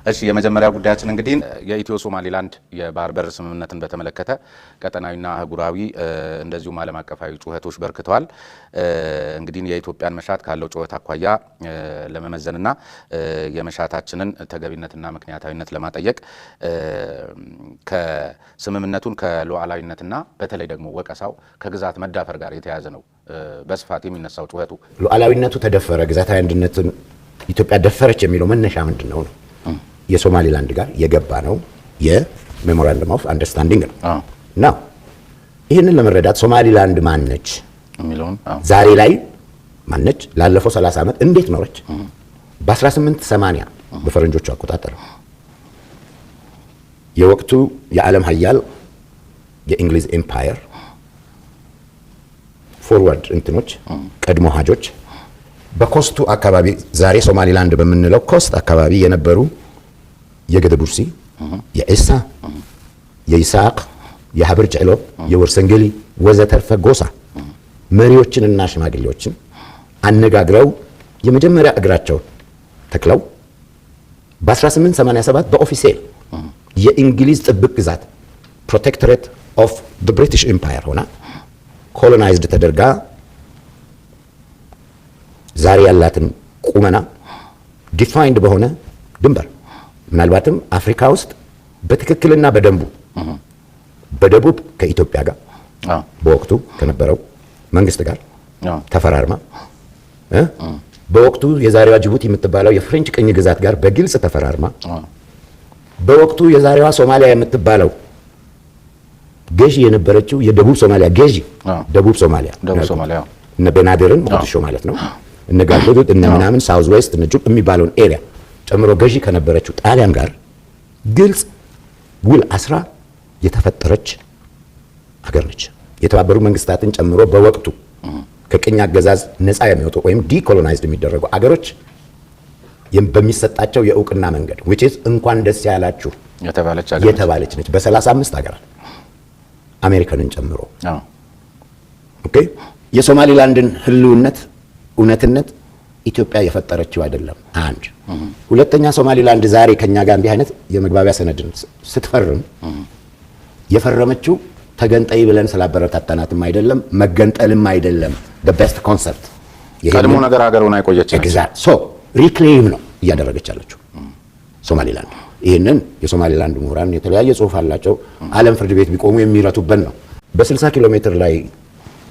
እሺ የመጀመሪያው ጉዳያችን እንግዲህ የኢትዮ ሶማሊላንድ የባህር በር ስምምነትን በተመለከተ ቀጠናዊና አህጉራዊ እንደዚሁም ዓለም አቀፋዊ ጩኸቶች በርክተዋል። እንግዲህ የኢትዮጵያን መሻት ካለው ጩኸት አኳያ ለመመዘንና የመሻታችንን ተገቢነትና ምክንያታዊነት ለማጠየቅ ከስምምነቱን ከሉዓላዊነትና በተለይ ደግሞ ወቀሳው ከግዛት መዳፈር ጋር የተያያዘ ነው በስፋት የሚነሳው ጩኸቱ። ሉዓላዊነቱ ተደፈረ፣ ግዛታዊ አንድነትን ኢትዮጵያ ደፈረች የሚለው መነሻ ምንድነው ነው? የሶማሊላንድ ጋር የገባ ነው የሜሞራንደም ኦፍ አንደርስታንዲንግ ነው። እና ይህንን ለመረዳት ሶማሊላንድ ማነች የሚለውን ዛሬ ላይ ማነች፣ ላለፈው 30 ዓመት እንዴት ኖረች፣ በ1880 በፈረንጆቹ አቆጣጠር የወቅቱ የዓለም ሀያል የእንግሊዝ ኤምፓየር ፎርዋርድ እንትኖች ቀድሞ ሀጆች በኮስቱ አካባቢ ዛሬ ሶማሊላንድ በምንለው ኮስት አካባቢ የነበሩ የገደቡርሲ የኢሳ የይስሐቅ የሀብር ጨሎ የወርሰንገሊ ወዘተርፈ ጎሳ መሪዎችንና ሽማግሌዎችን አነጋግረው የመጀመሪያ እግራቸውን ተክለው በ1887 በኦፊሴል የእንግሊዝ ጥብቅ ግዛት ፕሮቴክቶሬት ኦፍ ዘ ብሪቲሽ ኤምፓየር ሆና ኮሎናይዝድ ተደርጋ ዛሬ ያላትን ቁመና ዲፋይንድ በሆነ ድንበር ምናልባትም አፍሪካ ውስጥ በትክክልና በደንቡ በደቡብ ከኢትዮጵያ ጋር በወቅቱ ከነበረው መንግስት ጋር ተፈራርማ በወቅቱ የዛሬዋ ጅቡቲ የምትባለው የፍሬንች ቅኝ ግዛት ጋር በግልጽ ተፈራርማ በወቅቱ የዛሬዋ ሶማሊያ የምትባለው ገዢ የነበረችው የደቡብ ሶማሊያ ገዢ ደቡብ ሶማሊያ እነ ቤናዴርን ሞቃዲሾ ማለት ነው እነ ጋልዶት እነ ምናምን ሳውዝ ዌስት እነ ጁብ የሚባለውን ኤሪያ ጨምሮ ገዢ ከነበረችው ጣሊያን ጋር ግልጽ ውል አስራ የተፈጠረች ሀገር ነች። የተባበሩ መንግስታትን ጨምሮ በወቅቱ ከቅኝ አገዛዝ ነፃ የሚወጡ ወይም ዲኮሎናይዝድ የሚደረጉ አገሮች በሚሰጣቸው የእውቅና መንገድ which is እንኳን ደስ ያላችሁ የተባለች ነች በ35 ሀገራት አሜሪካንን ጨምሮ። ኦኬ የሶማሊላንድን ህልውነት እውነትነት ኢትዮጵያ የፈጠረችው አይደለም። አንድ ሁለተኛ ሶማሊላንድ ዛሬ ከኛ ጋር እንዲህ አይነት የመግባቢያ ሰነድን ስትፈርም የፈረመችው ተገንጠይ ብለን ስላበረታታናትም አይደለም መገንጠልም አይደለም the best concept ቀድሞ ነገር ሀገሩን አይቆየችም exact so reclaim ነው እያደረገች ያለችው ሶማሊላንድ። ይሄንን የሶማሊላንድ ምሁራን የተለያየ ጽሁፍ አላቸው። ዓለም ፍርድ ቤት ቢቆሙ የሚረቱበት ነው። በ60 ኪሎ ሜትር ላይ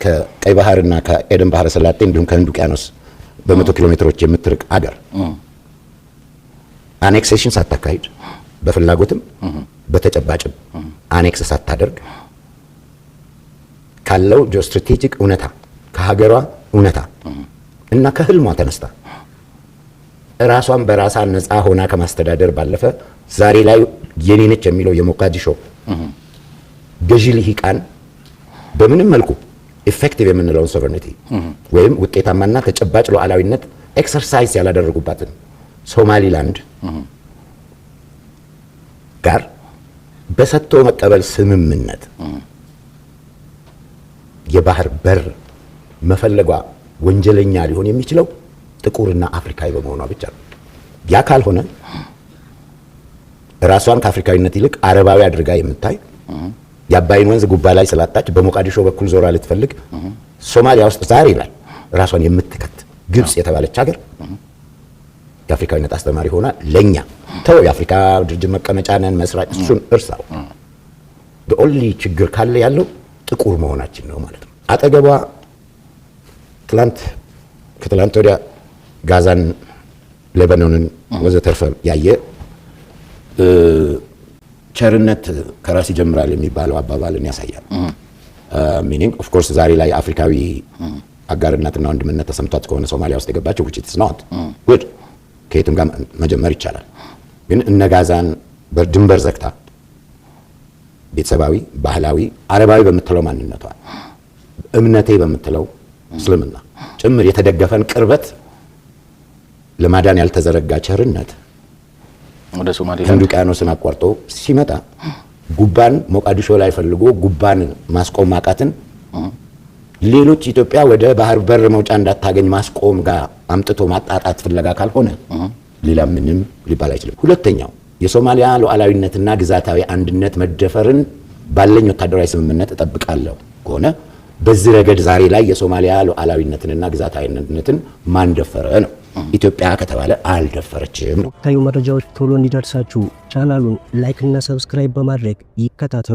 ከቀይ ባህርና ከኤደን ባህረ ሰላጤ እንዲሁም ከህንድ ውቅያኖስ በ100 ኪሎ ሜትሮች የምትርቅ አገር አኔክሴሽን ሳታካሂድ በፍላጎትም በተጨባጭም አኔክስ ሳታደርግ ካለው ጂኦስትራቴጂክ እውነታ ከሀገሯ እውነታ እና ከህልሟ ተነስታ ራሷን በራሷ ነፃ ሆና ከማስተዳደር ባለፈ ዛሬ ላይ የኔነች የሚለው የሞቃዲሾ ገዢ ልሂቃን በምንም መልኩ ኢፌክቲቭ የምንለውን ሶቨሬኒቲ ወይም ውጤታማና ተጨባጭ ሉዓላዊነት ኤክሰርሳይዝ ያላደረጉባትን ሶማሊላንድ ጋር በሰጥቶ መቀበል ስምምነት የባህር በር መፈለጓ ወንጀለኛ ሊሆን የሚችለው ጥቁርና አፍሪካዊ በመሆኗ ብቻ ነው። ያ ካልሆነ ራሷን ከአፍሪካዊነት ይልቅ አረባዊ አድርጋ የምታይ የአባይን ወንዝ ጉባ ላይ ስላጣች በሞቃዲሾ በኩል ዞራ ልትፈልግ ሶማሊያ ውስጥ ዛሬ ላይ ራሷን የምትከት ግብጽ የተባለች ሀገር የአፍሪካዊነት አስተማሪ ሆና ለኛ ተው የአፍሪካ ድርጅት መቀመጫ ነን መስራች እሱን እርሳው በኦንሊ ችግር ካለ ያለው ጥቁር መሆናችን ነው ማለት ነው። አጠገቧ ከትላንት ወዲያ ጋዛን ሌባኖንን ወዘተርፈ ያየ ቸርነት ከራስ ይጀምራል የሚባለው አባባልን ያሳያል። ሚኒንግ ኦፍ ኮርስ ዛሬ ላይ አፍሪካዊ አጋርነትና ወንድምነት ተሰምቷት ከሆነ ሶማሊያ ውስጥ የገባቸው which is not good ከየትም ጋር መጀመር ይቻላል። ግን እነ ጋዛን በድንበር ዘግታ ቤተሰባዊ ባህላዊ አረባዊ በምትለው ማንነቷ እምነቴ በምትለው እስልምና ጭምር የተደገፈን ቅርበት ለማዳን ያልተዘረጋ ቸርነት ወደ ሶማሊያ ህንድ ውቅያኖስን አቋርጦ ሲመጣ ጉባን ሞቃዲሾ ላይ ፈልጎ ጉባን ማስቆም ማቃትን ሌሎች ኢትዮጵያ ወደ ባህር በር መውጫ እንዳታገኝ ማስቆም ጋር አምጥቶ ማጣጣት ፍለጋ ካልሆነ ሌላ ምንም ሊባል አይችልም። ሁለተኛው የሶማሊያ ሉዓላዊነትና ግዛታዊ አንድነት መደፈርን ባለኝ ወታደራዊ ስምምነት እጠብቃለሁ ከሆነ በዚህ ረገድ ዛሬ ላይ የሶማሊያ ሉዓላዊነትንና ግዛታዊ አንድነትን ማን ደፈረ ነው? ኢትዮጵያ ከተባለ አልደፈረችም። ወቅታዊ መረጃዎች ቶሎ እንዲደርሳችሁ ቻናሉን ላይክ እና ሰብስክራይብ በማድረግ ይከታተሉ።